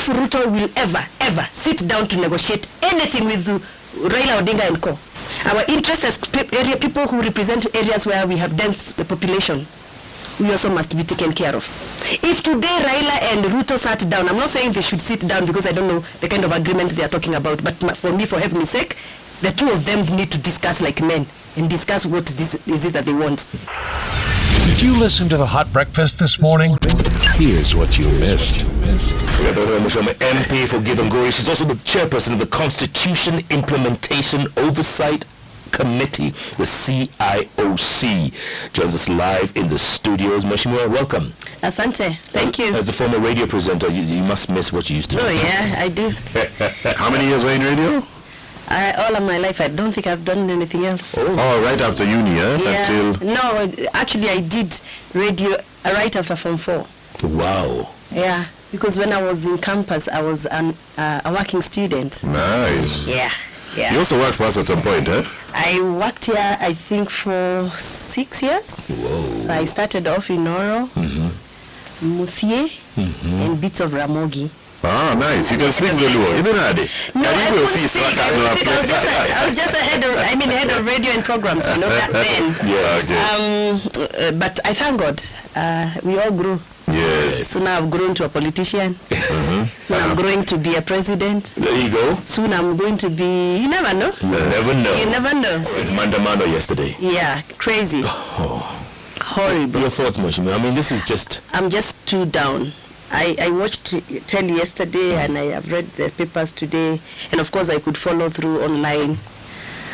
if Ruto will ever sit down to negotiate anything with Raila Odinga and co. Our interest as people who represent areas where we have dense population, we also must be taken care of. If today Raila and Ruto sat down, I'm not saying they should sit down because I don't know the kind of agreement they are talking about, but for me, for heaven's sake, the two of them need to discuss like men and discuss what is it that they want. Did you listen to the Hot Breakfast this morning? Here's what you missed. We got Dr. Muchomba, MP for Githunguri. She's also the chairperson of the Constitution Implementation Oversight Committee, the CIOC. Joins us live in the studios. Mheshimiwa, welcome. Asante, thank you. As a former radio presenter, you must miss what you used to do. Oh yeah, I do. How many years were you in radio? All of my life. I don't think I've done anything else. Oh, right after uni, eh? Yeah. No, actually I did radio right after Form 4. Wow. Yeah, because when I was in campus, I was a working student. Nice. Yeah. You also worked for us at some point, eh? I worked here, I think, for 6 years. Whoa. So I started off in Oro, Musie, and bits of Ramogi. Ah, nice. You can speak Zulu. Even Adi. No, I couldn't speak. I was just head of radio and programs, you know, back then. Yes. Okay. But I thank God, we all grew. Yes. So now I've grown to a politician. Soon I'm growing to be a president. There you go. Soon I'm going to be, you never know. You never know. You never know. Mandamano yesterday. Yeah, crazy. Horrible. Your thoughts, Mheshimiwa? I mean, this is just... I'm just too down. I watched telly yesterday and I have read the papers today, and of course I could follow through online.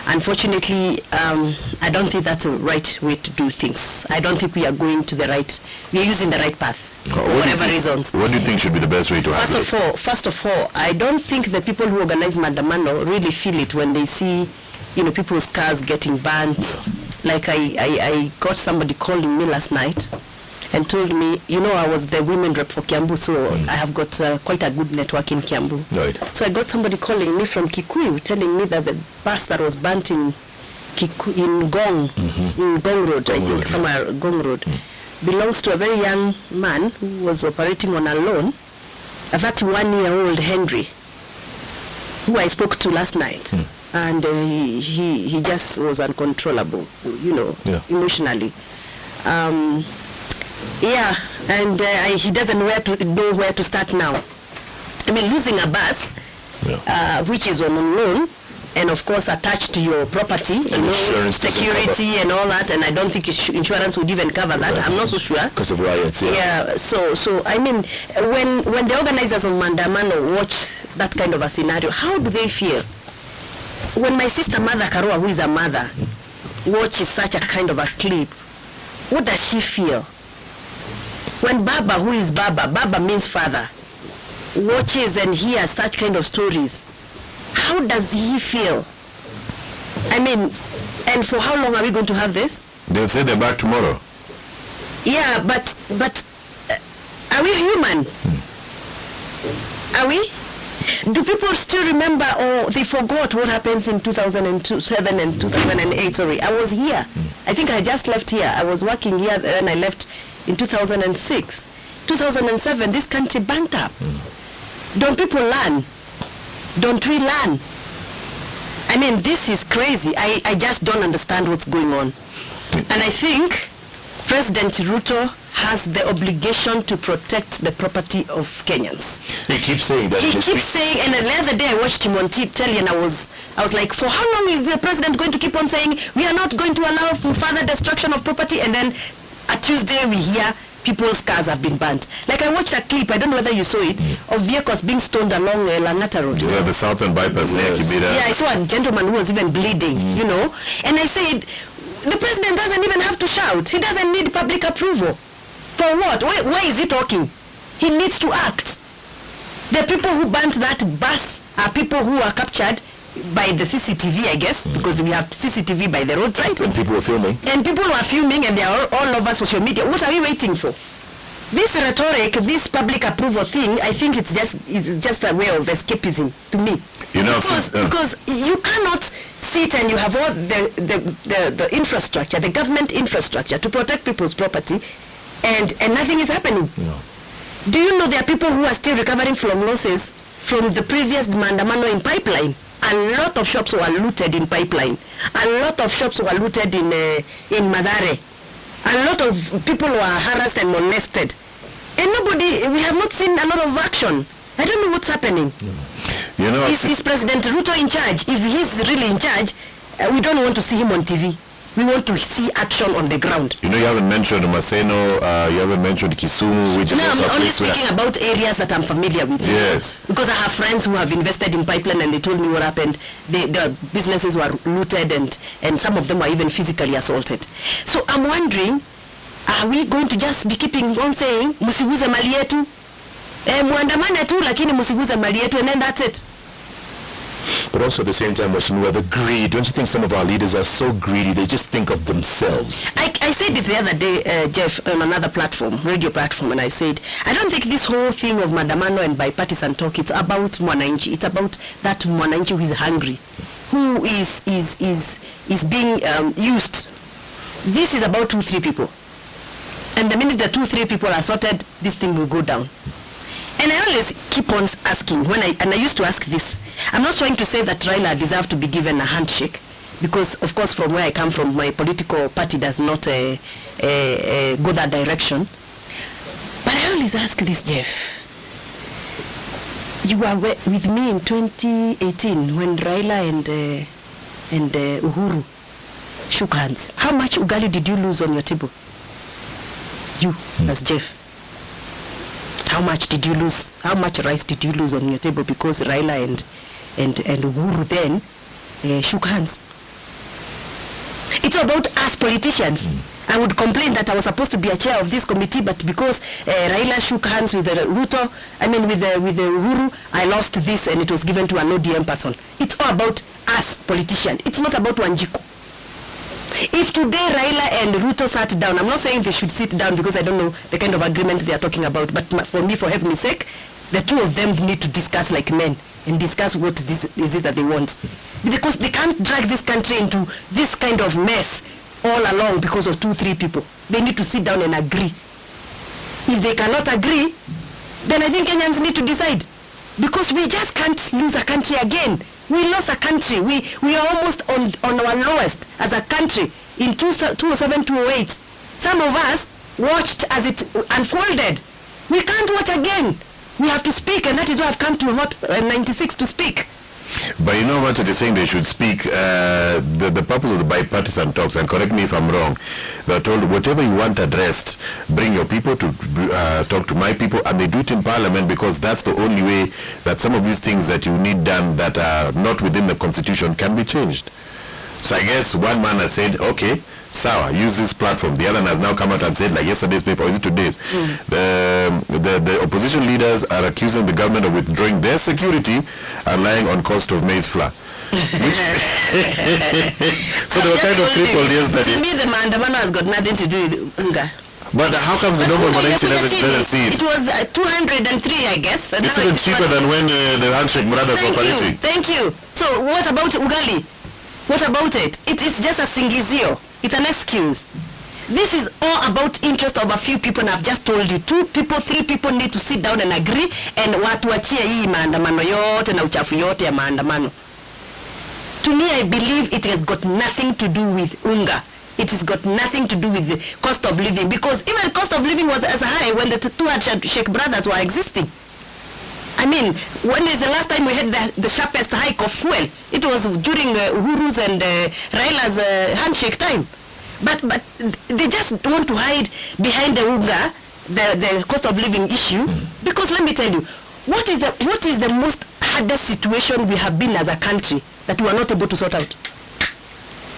Unfortunately, I don't think that's the right way to do things. I don't think we are going to the right, we are using the right path for whatever reasons. What do you think should be the best way to handle it? First of all, I don't think the people who organize Mandamano really feel it when they see, you know, people's cars getting burnt. Like I got somebody calling me last night and told me, you know, I was the women rep for Kiambu, so I have got quite a good network in Kiambu. Right. So I got somebody calling me from Kikuyu telling me that the bus that was burnt in Gong, in Gong Road, I think, somewhere Gong Road, belongs to a very young man who was operating on a loan, a 31-year-old Henry, who I spoke to last night. And he just was uncontrollable, you know, emotionally. Yeah, and he doesn't know where to start now. I mean, losing a bus, which is on loan, and of course attached to your property, you know, security and all that, and I don't think insurance would even cover that. I'm not so sure. Because of riots, yeah. So I mean, when the organizers of Mandamano watch that kind of a scenario, how do they feel? When my sister Mother Karua, who is a mother, watches such a kind of a clip, what does she feel? When Baba, who is Baba means father, watches and hears such kind of stories, how does he feel? I mean, and for how long are we going to have this? They've said they're back tomorrow. Yeah, but are we human? Are we? Do people still remember, or they forgot what happens in 2007 and 2008? Sorry, I was here. I think I just left here. I was working here and I left in 2006. 2007, this country burnt up. Don't people learn? Don't we learn? I mean, this is crazy. I just don't understand what's going on. And I think President Ruto has the obligation to protect the property of Kenyans. He keeps saying that. He keeps saying, and the other day I watched him on telly and I was like, for how long is the president going to keep on saying, we are not going to allow further destruction of property? And then a Tuesday we hear people's cars have been burnt. Like I watched a clip, I don't know whether you saw it, of vehicles being stoned along Langata Road. Yeah, the southern bypass near Kibera. Yeah, I saw a gentleman who was even bleeding, you know. And I said, the president doesn't even have to shout. He doesn't need public approval. For what? Why is he talking? He needs to act. The people who burnt that bus are people who are captured by the CCTV, I guess, because we have CCTV by the roadside. And people were filming. And people were filming, and they are all over social media. What are we waiting for? This rhetoric, this public approval thing, I think it's just a way of escapism to me. You know, because you cannot sit and you have all the infrastructure, the government infrastructure to protect people's property, and nothing is happening. No. Do you know there are people who are still recovering from losses from the previous maandamano in Pipeline? A lot of shops were looted in Pipeline. A lot of shops were looted in Madare. A lot of people were harassed and molested. And we have not seen a lot of action. I don't know what's happening. You know, is President Ruto in charge? If he's really in charge, we don't want to see him on TV. We want to see action on the ground. You know, you haven't mentioned Maseno, you haven't mentioned Kisumu, which is no, also I'm a only place where... speaking about areas that I'm familiar with. Yes. Because I have friends who have invested in Pipeline and they told me what happened. Their businesses were looted and some of them were even physically assaulted. So I'm wondering, are we going to just be keeping on saying, musiguze mali yetu? Muandamane tu, lakini musiguze mali yetu, and then that's it? But also at the same time, the greed. Don't you think some of our leaders are so greedy, they just think of themselves? I said this the other day, Jeff, on another platform, radio platform, and I said, I don't think this whole thing of Mandamano and bipartisan talk, it's about Mwananchi. It's about that Mwananchi who is hungry, who is being used. This is about 2-3 people. And the minute the 2-3 people are sorted, this thing will go down. And I always keep on asking, I used to ask this, I'm not trying to say that Raila deserves to be given a handshake, because of course from where I come from, my political party does not go that direction. But I always ask this, Jeff. You were with me in 2018 when Raila and Uhuru shook hands. How much ugali did you lose on your table? You, as Jeff. How much did you lose? How much rice did you lose on your table because Raila and Uhuru then shook hands? It's about us politicians. I would complain that I was supposed to be a chair of this committee, but because Raila shook hands with Ruto, with the Uhuru, I lost this and it was given to an ODM person. It's all about us politicians. It's not about Wanjiku. If today Raila and Ruto sat down, I'm not saying they should sit down because I don't know the kind of agreement they are talking about, but for me, for heaven's sake, the two of them need to discuss like men and discuss what is it that they want. Because they can't drag this country into this kind of mess all along because of 2-3 people. They need to sit down and agree. If they cannot agree, then I think Kenyans need to decide. Because we just can't lose a country again. We lost a country. We are almost on our lowest as a country in 2007, 2008. Some of us watched as it unfolded. We can't watch again. We have to speak, and that is why I've come to Hot 96 to speak. But you know what you're saying, they should speak. The purpose of the bipartisan talks, and correct me if I'm wrong, they're told whatever you want addressed, bring your people to talk to my people, and they do it in parliament because that's the only way that some of these things that you need done that are not within the constitution can be changed. So I guess one man has said, okay, Sawa, use this platform. The other one has now come out and said, like yesterday's paper, or is it today's? The opposition leaders are accusing the government of withdrawing their security and lying on cost of maize flour. So they were kind of crippled yesterday. To me, the Mandamano has got nothing to do with Unga. But how comes the normal Mwananchi doesn't see it? It was 203, I guess. It's even cheaper than when the handshake brothers were operating. Thank you. So what about Ugali? What about it? It's just a singizio. It's an excuse. This is all about interest of a few people, and I've just told you, 2 people, 3 people need to sit down and agree, and watu wachie hii maandamano yote na uchafu yote ya maandamano. To me, I believe it has got nothing to do with Unga. It has got nothing to do with the cost of living, because even cost of living was as high when the two Sheikh brothers were existing. I mean, when is the last time we had the sharpest hike of fuel? It was during Uhuru's and Raila's handshake time. But they just want to hide behind the Unga, the cost of living issue, because let me tell you, what is the most hardest situation we have been as a country that we are not able to sort out?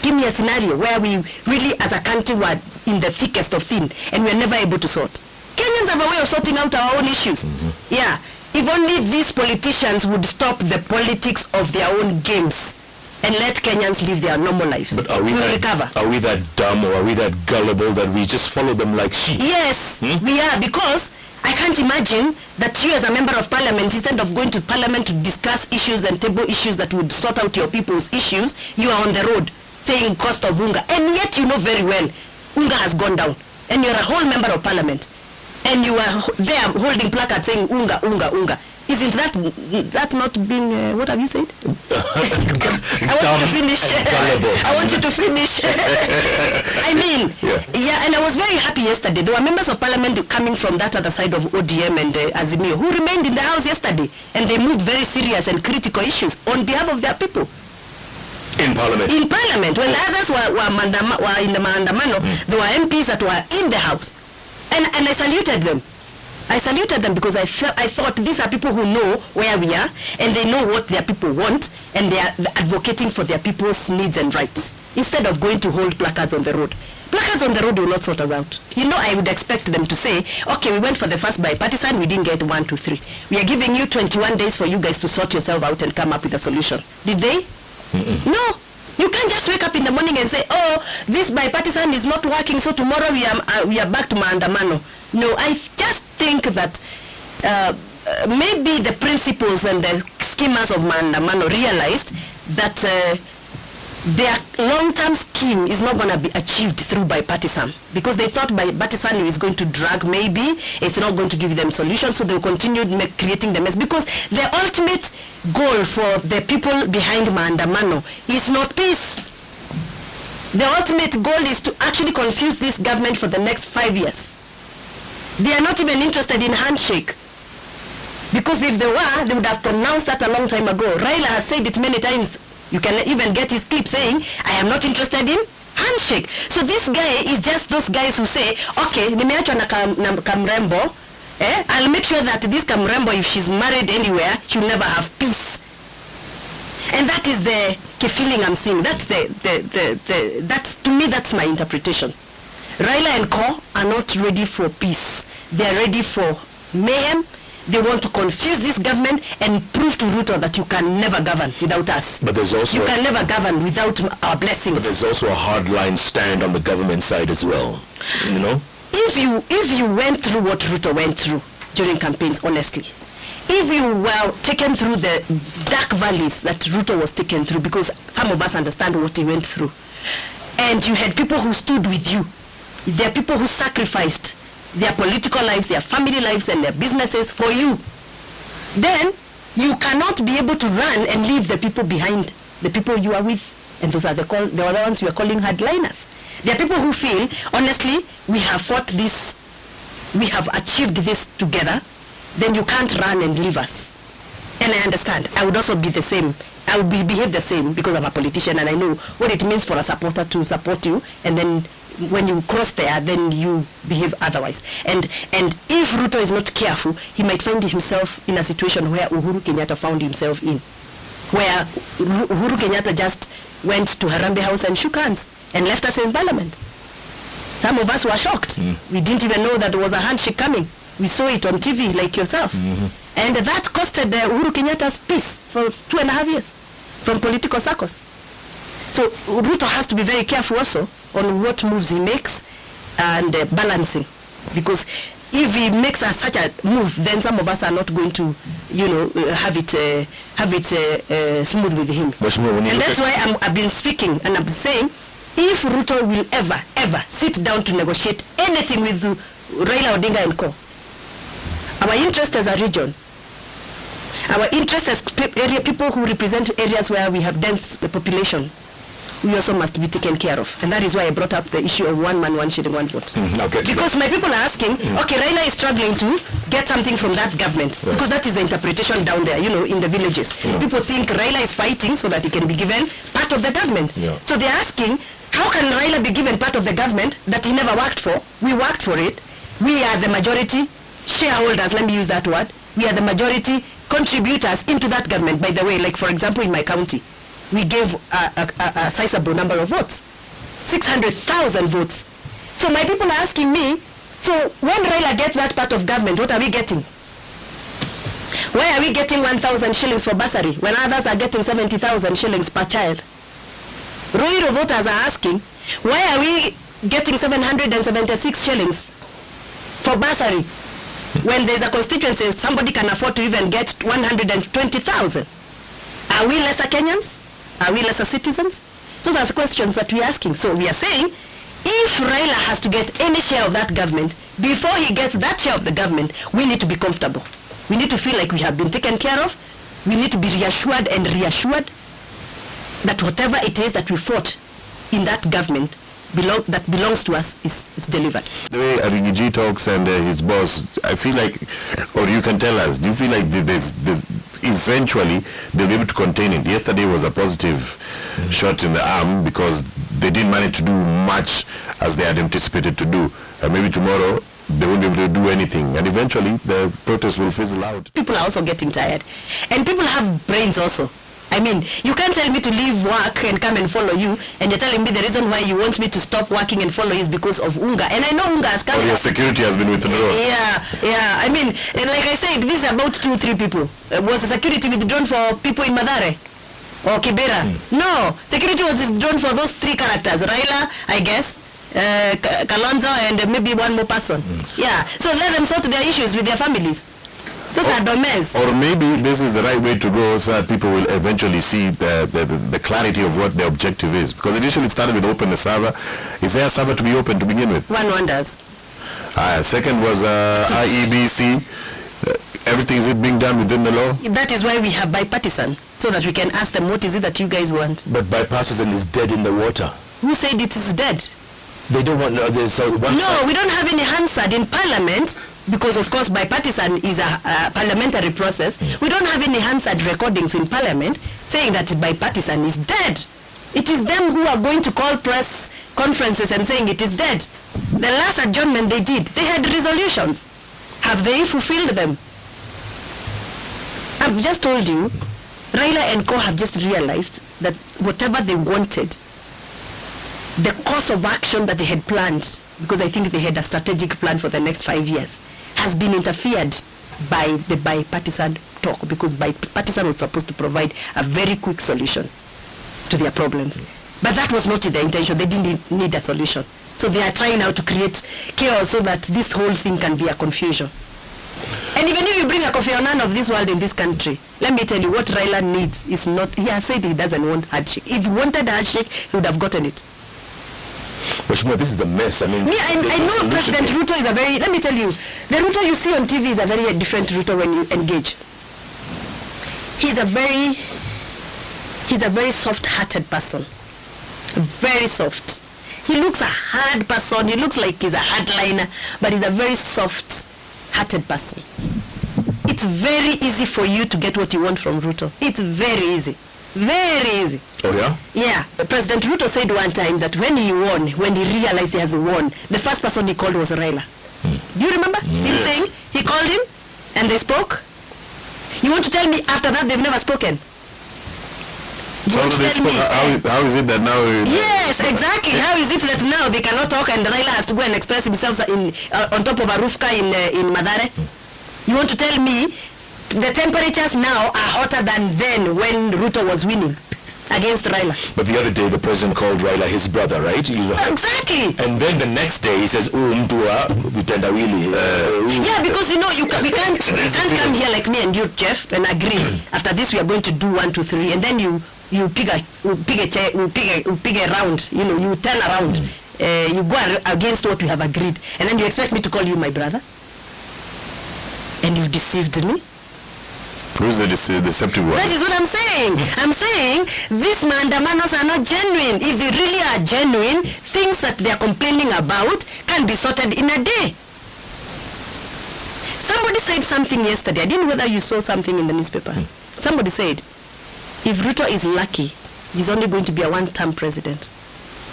Give me a scenario where we really as a country were in the thickest of thin and we are never able to sort. Kenyans have a way of sorting out our own issues. Yeah. If only these politicians would stop the politics of their own games and let Kenyans live their normal lives, but are we recover. Are we that dumb, or are we that gullible that we just follow them like sheep? Yes, we are, because I can't imagine that you as a member of parliament, instead of going to parliament to discuss issues and table issues that would sort out your people's issues, you are on the road saying cost of Unga. And yet you know very well Unga has gone down. And you're a whole member of parliament. and you are there holding placards saying unga, unga, unga. Isn't that not being, what have you said? I want you to finish. I want you to finish. I mean, yeah, and I was very happy yesterday. There were members of parliament coming from that other side of ODM and Azimio who remained in the house yesterday, and they moved very serious and critical issues on behalf of their people. In parliament? In parliament. When the others were in the Maandamano, there were MPs that were in the house. And I saluted them. I saluted them because I thought these are people who know where we are, and they know what their people want, and they are advocating for their people's needs and rights, instead of going to hold placards on the road. Placards on the road will not sort us out. You know, I would expect them to say, okay, we went for the first bipartisan, we didn't get 1, 2, 3. We are giving you 21 days for you guys to sort yourself out and come up with a solution. Did they? No. You can't just wake up in the morning and say, oh, this bipartisan is not working, so tomorrow we are back to Maandamano. No, I just think that maybe the principals and the schemers of Maandamano realized that their long-term scheme is not going to be achieved through bipartisan, because they thought bipartisan is going to drag, maybe it's not going to give them solutions, so they'll continue creating the mess, because the ultimate goal for the people behind Maandamano is not peace. The ultimate goal is to actually confuse this government for the next 5 years. They are not even interested in handshake, because if they were, they would have pronounced that a long time ago. Raila has said it many times. You can even get his clip saying, I am not interested in handshake. So this guy is just those guys who say, okay, nimeachwa na kamrembo, I'll make sure that this kamrembo, if she's married anywhere, she'll never have peace. And that is the feeling I'm seeing. That's that's, to me, that's my interpretation. Raila and Co are not ready for peace. They are ready for mayhem. They want to confuse this government and prove to Ruto that you can never govern without us. But there's also you can never govern without our blessings. But there's also a hardline stand on the government side as well. You know? If you went through what Ruto went through during campaigns, honestly, if you were taken through the dark valleys that Ruto was taken through, because some of us understand what he went through, and you had people who stood with you, there are people who sacrificed their political lives, their family lives, and their businesses for you, then you cannot be able to run and leave the people behind, the people you are with. And those are the ones we are calling hardliners. There are people who feel, honestly, we have fought this, we have achieved this together, then you can't run and leave us. And I understand. I would also be the same. I would behave the same, because I'm a politician and I know what it means for a supporter to support you, and then when you cross there, then you behave otherwise. And if Ruto is not careful, he might find himself in a situation where Uhuru Kenyatta found himself in, where Uhuru Kenyatta just went to Harambee House and shook hands and left us in parliament. Some of us were shocked. We didn't even know that there was a handshake coming. We saw it on TV like yourself. And that costed Uhuru Kenyatta's peace for 2.5 years from political circles. So Ruto has to be very careful also on what moves he makes and balancing, because if he makes such a move, then some of us are not going to, have it smooth with him. And that's why I've been speaking and I've been saying, if Ruto will ever sit down to negotiate anything with Raila Odinga and Co, our interest as a region, our interest as people who represent areas where we have dense population, we also must be taken care of. And that is why I brought up the issue of 1 man, 1 shilling, 1 vote. Because my people are asking, okay, Raila is struggling to get something from that government, because that is the interpretation down there, in the villages. People think Raila is fighting so that he can be given part of the government. So they're asking, how can Raila be given part of the government that he never worked for? We worked for it. We are the majority shareholders, let me use that word. We are the majority contributors into that government. By the way, like for example in my county, we gave a sizable number of votes, 600,000 votes. So my people are asking me, so when Raila gets that part of government, what are we getting? Why are we getting 1,000 shillings for bursary when others are getting 70,000 shillings per child? Ruiru voters are asking, why are we getting 776 shillings for bursary when there's a constituency somebody can afford to even get 120,000? Are we lesser Kenyans? Are we lesser citizens? So that's questions that we're asking. So we are saying, if Raila has to get any share of that government, before he gets that share of the government, we need to be comfortable. We need to feel like we have been taken care of. We need to be reassured and reassured that whatever it is that we fought in that government that belongs to us is delivered. The way Arigiji talks and his boss, I feel like, or you can tell us, do you feel like there's eventually they'll be able to contain it? Yesterday was a positive shot in the arm because they didn't manage to do much as they had anticipated to do. And maybe tomorrow they won't be able to do anything, and eventually the protest will fizzle out. People are also getting tired, and people have brains also. I mean, you can't tell me to leave work and come and follow you, and you're telling me the reason why you want me to stop working and follow you is because of UNGA. And I know UNGA has come. Or your security has been withdrawn. Yeah. I mean, like I said, this is about 2-3 people. Was the security withdrawn for people in Madare or Kibera? No, security was withdrawn for those 3 characters. Raila, I guess, Kalonzo, and maybe one more person. Yeah, so let them sort their issues with their families. Those are domains. Or maybe this is the right way to go so that people will eventually see the clarity of what the objective is. Because initially it started with open the server. Is there a server to be open to begin with? One wonders. Second was IEBC. Everything is it being done within the law? That is why we have bipartisan, so that we can ask them what is it that you guys want. But bipartisan is dead in the water. Who said it is dead? They don't want we don't have any Hansard in Parliament, because of course bipartisan is a parliamentary process. We don't have any Hansard recordings in Parliament saying that bipartisan is dead. It is them who are going to call press conferences and saying it is dead. The last adjournment they did, they had resolutions. Have they fulfilled them? I've just told you, Raila and Co have just realized that whatever they wanted, the course of action that they had planned, because I think they had a strategic plan for the next 5 years, has been interfered by the bipartisan talk, because bipartisan was supposed to provide a very quick solution to their problems. But that was not their intention. They didn't need a solution. So they are trying now to create chaos so that this whole thing can be a confusion. And even if you bring a Kofi Annan of this world in this country, let me tell you what Raila needs is not, he has said he doesn't want handshake. If he wanted a handshake, he would have gotten it. But Shmuel, this is a mess. I mean, I know President Ruto is a very, let me tell you, the Ruto you see on TV is a very different Ruto when you engage. He's a very soft-hearted person. Very soft. He looks a hard person. He looks like he's a hardliner, but he's a very soft-hearted person. It's very easy for you to get what you want from Ruto. It's very easy. Very easy. Oh yeah? Yeah. President Ruto said one time that when he won, when he realized he has won, the first person he called was Raila. Do you remember him saying he called him and they spoke? You want to tell me after that they've never spoken? So how is it that now? Yes, exactly. How is it that now they cannot talk and Raila has to go and express himself on top of a roofka in Madare? You want to tell me the temperatures now are hotter than then when Ruto was winning against Raila? But the other day the president called Raila his brother, right? Exactly. And then the next day he says, yeah, because you know we can't come here like me and you, Jeff, and agree. After this we are going to do 1, 2, 3, and then you pick a round. You know, you turn around. You go against what we have agreed, and then you expect me to call you my brother, and you've deceived me. Who's the deceptive one? That is what I'm saying. I'm saying these mandamanos are not genuine. If they really are genuine, things that they are complaining about can be sorted in a day. Somebody said something yesterday. I didn't know whether you saw something in the newspaper. Somebody said, if Ruto is lucky, he's only going to be a one-term president.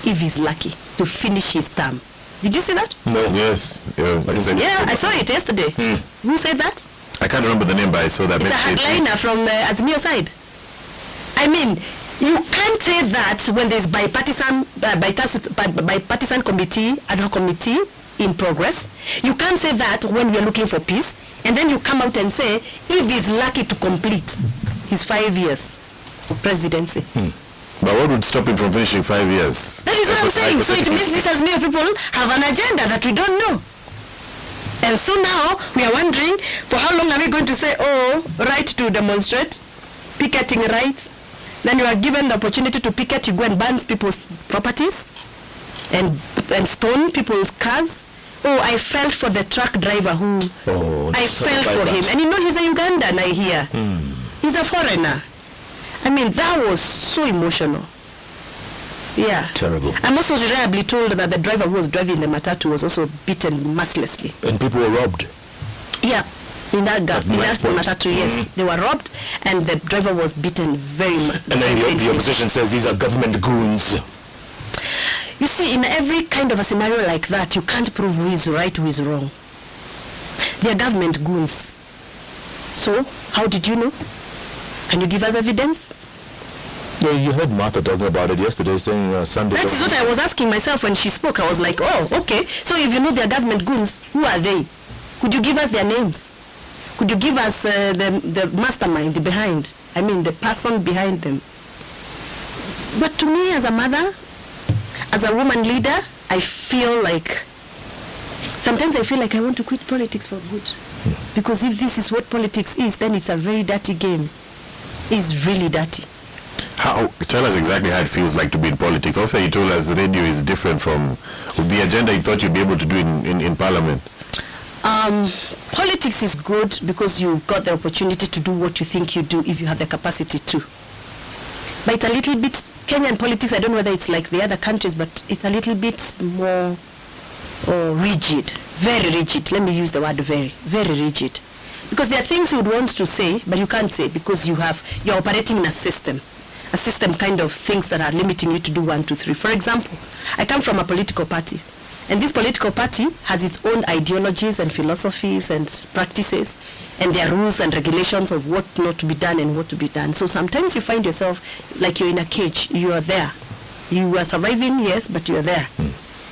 If he's lucky to finish his term. Did you see that? No. Yes. Yeah, I saw it yesterday. Who said that? I can't remember the name, but I saw that. It's a headliner from Azimio side. I mean, you can't say that when there's bipartisan committee, ad hoc committee in progress. You can't say that when we're looking for peace, and then you come out and say if he's lucky to complete his 5 years presidency. But what would stop him from finishing 5 years? That is what I'm saying. So it means these Azimio people have an agenda that we don't know. And so now we are wondering, for how long are we going to say, oh, right to demonstrate, picketing rights? Then you are given the opportunity to picket, you go and burn people's properties and and stone people's cars. Oh, I felt for the truck driver who, I felt for him. And you know, he's a Ugandan, I hear. He's a foreigner. I mean, that was so emotional. Yeah. Terrible. I'm also reliably told that the driver who was driving the matatu was also beaten mercilessly. And people were robbed. Yeah. In that matatu, yes. They were robbed, and the driver was beaten very much. And then the opposition says these are government goons. You see, in every kind of a scenario like that, you can't prove who is right, who is wrong. They are government goons. So, how did you know? Can you give us evidence? Yeah, you heard Martha talking about it yesterday, saying Sunday. That is what I was asking myself when she spoke. I was like, oh, okay. So if you know they are government goons, who are they? Could you give us their names? Could you give us the mastermind behind? I mean, the person behind them. But to me, as a mother, as a woman leader, I feel like, sometimes I feel like I want to quit politics for good. Because if this is what politics is, then it's a very dirty game. It's really dirty. Tell us exactly how it feels like to be in politics. Also, you told us radio is different from the agenda you thought you'd be able to do in Parliament. Politics is good because you've got the opportunity to do what you think you do if you have the capacity to. But it's a little bit, Kenyan politics, I don't know whether it's like the other countries, but it's a little bit more rigid, very rigid. Let me use the word very, very rigid. Because there are things you would want to say, but you can't say because you're operating in a system kind of things that are limiting you to do 1, 2, 3. For example, I come from a political party, and this political party has its own ideologies and philosophies and practices, and there are rules and regulations of what not to be done and what to be done. So sometimes you find yourself like you're in a cage. You are there. You are surviving, yes, but you're there.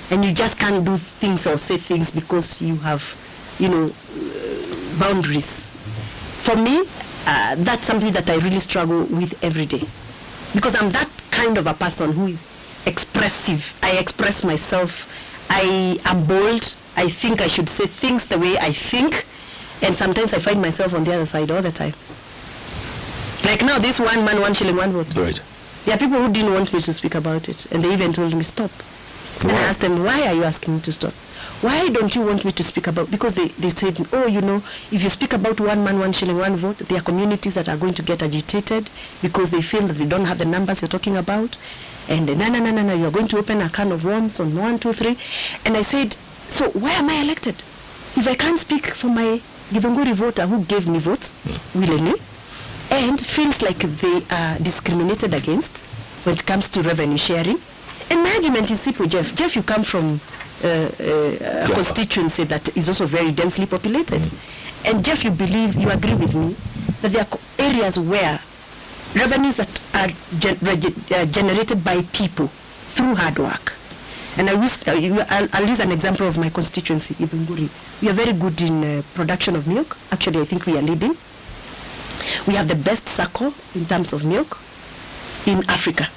And you just can't do things or say things because you have, boundaries. For me, that's something that I really struggle with every day. Because I'm that kind of a person who is expressive. I express myself. I am bold. I think I should say things the way I think. And sometimes I find myself on the other side all the time. Like now, this 1 man, 1 shilling, 1 vote. Right. There are people who didn't want me to speak about it. And they even told me, stop. And I asked them, why are you asking me to stop? Why don't you want me to speak about? Because they said, if you speak about 1 man, 1 shilling, 1 vote, there are communities that are going to get agitated because they feel that they don't have the numbers you're talking about. And no, you're going to open a can of worms on 1, 2, 3. And I said, so why am I elected? If I can't speak for my Githunguri voter who gave me votes willingly and feels like they are discriminated against when it comes to revenue sharing. And my argument is simple, Jeff. Jeff, you come from a constituency that is also very densely populated. And Jeff, you agree with me that there are areas where revenues that are generated by people through hard work. And I'll use an example of my constituency, Githunguri. We are very good in production of milk. Actually, I think we are leading. We have the best circle in terms of milk in Africa.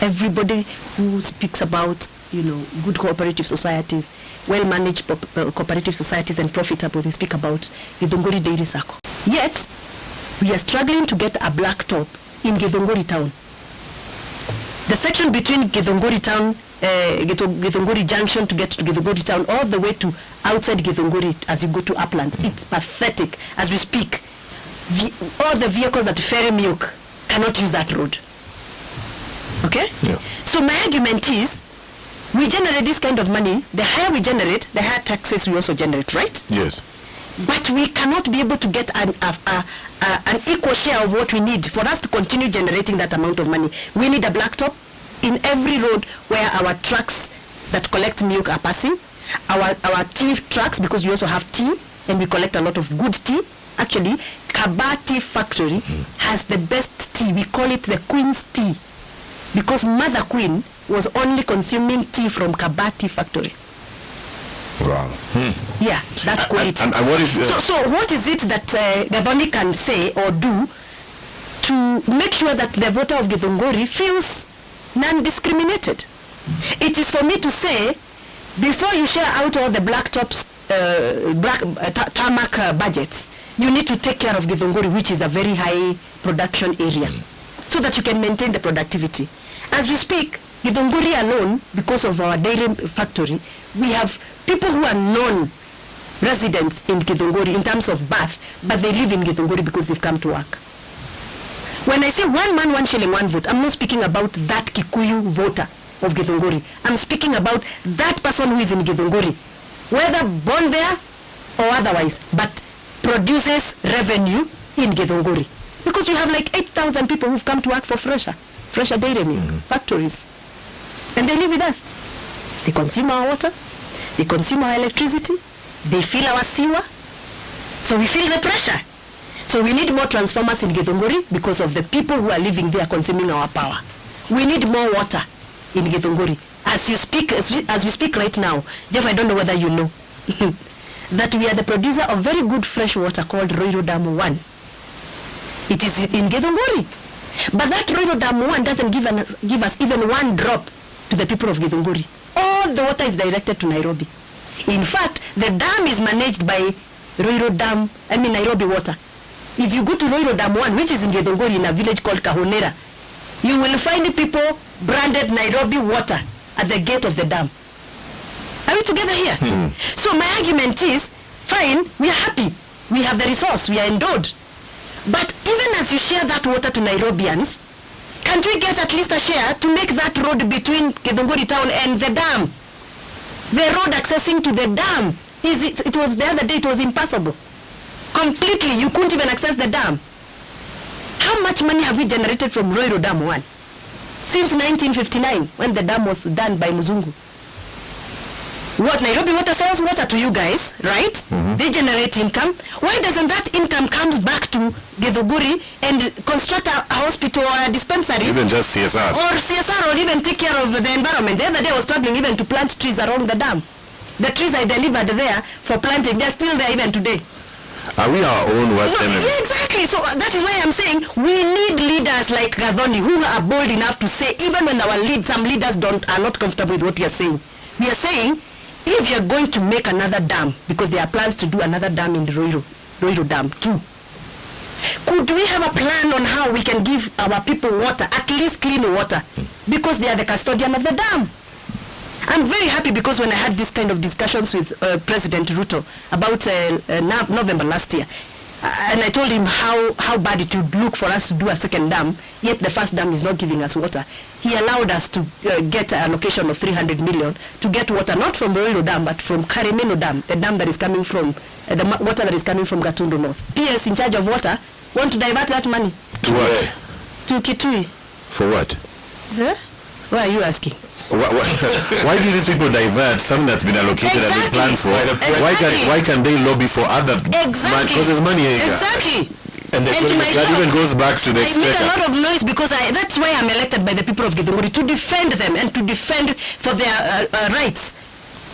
Everybody who speaks about, good cooperative societies, well-managed cooperative societies and profitable, they speak about Githunguri Dairy Circle. Yet, we are struggling to get a black top in Githunguri town. The section between Githunguri town, Githunguri junction to get to Githunguri town, all the way to outside Githunguri as you go to uplands, it's pathetic. As we speak, all the vehicles that ferry milk cannot use that road. Okay? Yeah. So my argument is, we generate this kind of money, the higher we generate, the higher taxes we also generate, right? Yes. But we cannot be able to get an equal share of what we need for us to continue generating that amount of money. We need a blacktop in every road where our trucks that collect milk are passing, our tea trucks, because we also have tea, and we collect a lot of good tea. Actually, Kaba Tea Factory has the best tea. We call it the Queen's Tea, because Mother Queen was only consuming tea from Kaba Tea Factory. Wow. Yeah, that quality. And what if, so what is it that Gathoni can say or do to make sure that the voter of Githunguri feels non-discriminated? It is for me to say, before you share out all the blacktops, tarmac budgets, you need to take care of Githunguri, which is a very high production area, so that you can maintain the productivity. As we speak, Githunguri alone, because of our dairy factory, we have people who are non-residents in Githunguri in terms of birth, but they live in Githunguri because they've come to work. When I say 1 man, 1 shilling, 1 vote, I'm not speaking about that Kikuyu voter of Githunguri. I'm speaking about that person who is in Githunguri, whether born there or otherwise, but produces revenue in Githunguri. Because we have like 8,000 people who've come to work for Fresher Dairy Milk factories. And they live with us. They consume our water, they consume our electricity, they fill our sewer, so we feel the pressure. So we need more transformers in Githunguri because of the people who are living there consuming our power. We need more water in Githunguri. As we speak right now, Jeff, I don't know whether you know, that we are the producer of very good fresh water called Roiro Dam 1. It is in Githunguri. But that Roiro Dam 1 doesn't give us even 1 drop to the people of Githunguri. All the water is directed to Nairobi. In fact, the dam is managed by Nairobi Water. If you go to Roiro Dam 1, which is in Githunguri in a village called Kahonera, you will find people branded Nairobi Water at the gate of the dam. Are we together here? So my argument is, fine, we are happy. We have the resource, we are endowed. But even as you share that water to Nairobians, can't we get at least a share to make that road between Githunguri town and the dam? The road accessing to the dam, it was the other day, it was impassable. Completely, you couldn't even access the dam. How much money have we generated from Roiro Dam 1? Since 1959, when the dam was done by Muzungu. What, Nairobi Water sells water to you guys, right? They generate income. Why doesn't that income come back to Githunguri and construct a hospital or a dispensary? Even just CSR. Or CSR, or even take care of the environment. The other day I was struggling even to plant trees around the dam. The trees I delivered there for planting, they're still there even today. Are we our own worst enemies? Yeah, exactly. So that is why I'm saying we need leaders like Gathoni who are bold enough to say, even when some leaders are not comfortable with what we are saying. We are saying, if you're going to make another dam, because there are plans to do another dam in the Roiro Dam 2, could we have a plan on how we can give our people water, at least clean water, because they are the custodian of the dam? I'm very happy because when I had this kind of discussions with President Ruto about November last year, and I told him how bad it would look for us to do a second dam, yet the first dam is not giving us water. He allowed us to get a allocation of 300 million to get water, not from Roiro Dam, but from Karimeno Dam, the dam that is coming from, the water that is coming from Gatundu North. PS in charge of water want to divert that money. To what? To Kitui. For what? Huh? Why are you asking? Why do these people divert something that's been allocated and been planned for? Exactly. Why can they lobby for other? Exactly. Because there's money. Exactly. And that even goes back to the I make a lot of noise because that's why I'm elected by the people of Githunguri, to defend them and to defend for their rights.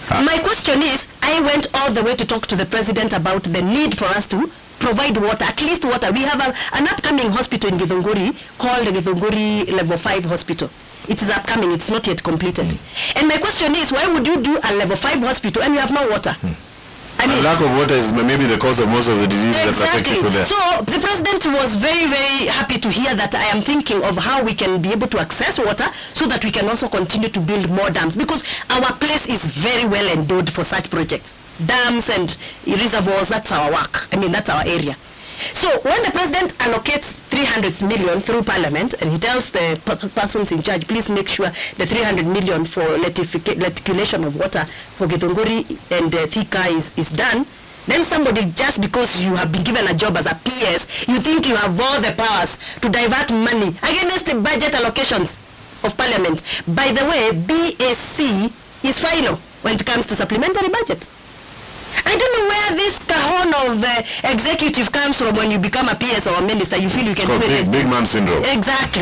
My question is, I went all the way to talk to the president about the need for us to provide water, at least water. We have an upcoming hospital in Githunguri called the Githunguri Level 5 Hospital. It is upcoming, it's not yet completed. And my question is, why would you do a Level 5 hospital and you have no water? I mean, lack of water is maybe the cause of most of the diseases that affect people there. So the president was very, very happy to hear that I am thinking of how we can be able to access water so that we can also continue to build more dams, because our place is very well endowed for such projects. Dams and reservoirs, that's our work. I mean, that's our area. So when the president allocates 300 million through parliament and he tells the persons in charge, please make sure the 300 million for reticulation of water for Githunguri and Thika is done, then somebody, just because you have been given a job as a PS, you think you have all the powers to divert money against the budget allocations of parliament. By the way, BAC is final when it comes to supplementary budgets. I don't know where this cajon of executive comes from when you become a PS or a minister. You feel you can do it. Big man syndrome. Exactly.